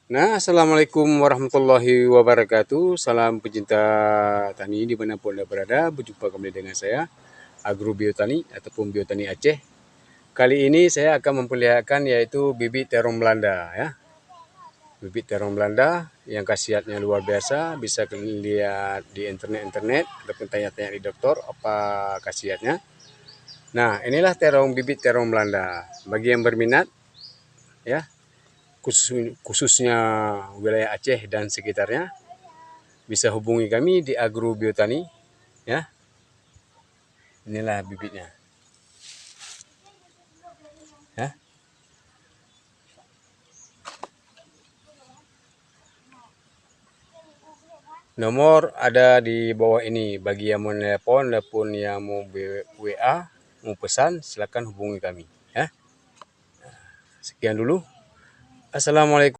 Assalamualaikum warahmatullahi wabarakatuh. Salam pecinta tani dimanapun Anda berada. Berjumpa kembali dengan saya, Agrobiotani ataupun Biotani Aceh. Kali ini saya akan memperlihatkan yaitu bibit terong Belanda ya. Bibit terong Belanda yang khasiatnya luar biasa. Bisa kalian lihat di internet ataupun tanya-tanya di dokter apa khasiatnya. Nah, inilah bibit terong Belanda. Bagi yang berminat ya, khususnya wilayah Aceh dan sekitarnya, bisa hubungi kami di Agrobiotani ya. Inilah bibitnya ya. Nomor ada di bawah ini. Bagi yang mau telepon ataupun yang mau WA, mau pesan, silakan hubungi kami ya. Sekian dulu. Assalamualaikum.